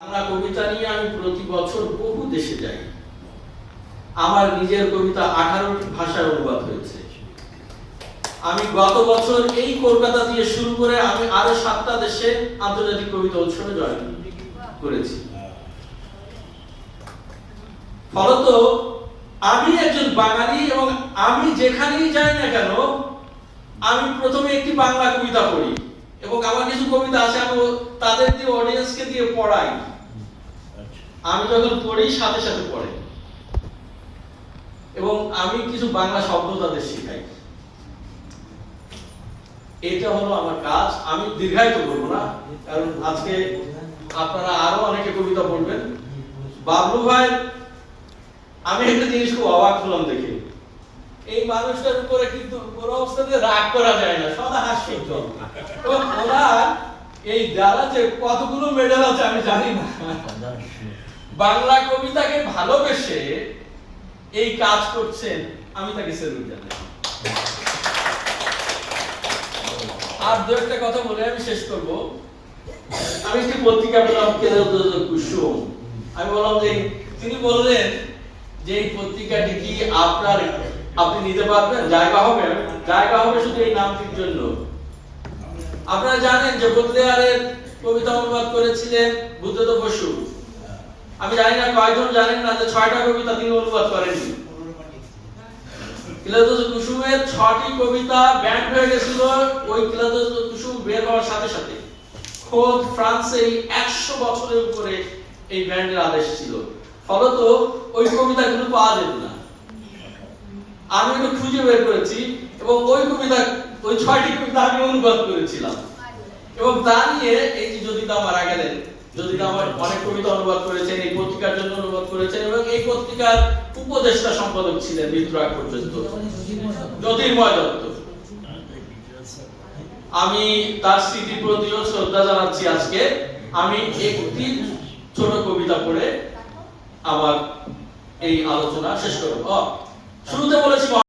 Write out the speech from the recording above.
বাংলা কবিতা নিয়ে আমি প্রতি বছর বহু দেশে যাই। আমার নিজের কবিতা 18টি ভাষায় অনুবাদ হয়েছে। আমি গত বছর এই কলকাতা দিয়ে শুরু করে আমি আরো 7টা দেশে আন্তর্জাতিক কবিতা উৎসবে জয়েন করেছি। ফলত আমি একজন বাঙালি এবং আমি যেখানেই যাই না কেন আমি প্রথমে একটি বাংলা কবিতা পড়ি এবং আমার কিছু কবিতা আছে আমি তাদের দিয়ে অডিয়েন্সকে দিয়ে পড়াই। আমি যখন পড়ি সাথে সাথে পড়ে এবং আমি কিছু বাংলা শব্দ তাদের শেখাই। এটা হলো আমার কাজ। আমি দীর্ঘায়িত করবো না, কারণ আজকে আপনারা আরো অনেকে কবিতা পড়বেন। বাবলু ভাই, আমি একটা জিনিস খুব অবাক হলাম দেখে, এই মানুষটার উপরে কিন্তু কোনো অবস্থাতে রাগ করা যায় না, সদা হাস্যোজ্জ্বল। এবং ওনার এই ডালাতে কতগুলো মেডেল আছে আমি জানি না। বাংলা কবিতাকে ভালোবেসে এই কাজ করছেন, আমি তাকে স্যালুট জানাই। আর দু একটা কথা বলে আমি শেষ করব। আমি একটি পত্রিকা পেলাম, কুসুম। আমি বললাম যে তিনি বললেন যে এই পত্রিকাটি কি আপনি নিতে পারবেন, জায়গা হবে? জায়গা হবে শুধু এই নামটির জন্য। আপনারা জানেন যে বদলেয়ারের কবিতা অনুবাদ করেছিলেন বুদ্ধদেব বসু। আমি জানি না কয়জন জানেন না যে 6টা কবিতা তিনি অনুবাদ করেননি। কিলাদুজ কুসুমের 6টি কবিতা ব্যান্ড হয়ে গেছিল ওই কিলাদুজ কুসুম বের হওয়ার সাথে সাথে। খোদ ফ্রান্সে 100 বছরের উপরে এই ব্যান্ডের আদেশ ছিল, ফলত ওই কবিতাগুলো পাওয়া যেত না। আমি একটু খুঁজে বের করেছি এবং ওই 6টি কবিতা আমি অনুবাদ করেছিলাম। এবং তা নিয়ে এই যে যদিদা মারা গেলেন, যদিদা আমার অনেক কবিতা অনুবাদ করেছেন, এই পত্রিকার জন্য অনুবাদ করেছেন এবং এই পত্রিকার উপদেষ্টা সম্পাদক ছিলেন মৃত্যুর আগ পর্যন্ত, জ্যোতির্ময় দত্ত। আমি তার স্মৃতির প্রতিও শ্রদ্ধা জানাচ্ছি। আজকে আমি একটি ছোট কবিতা পড়ে আমার এই আলোচনা শেষ করব। শুরুতে বলেছি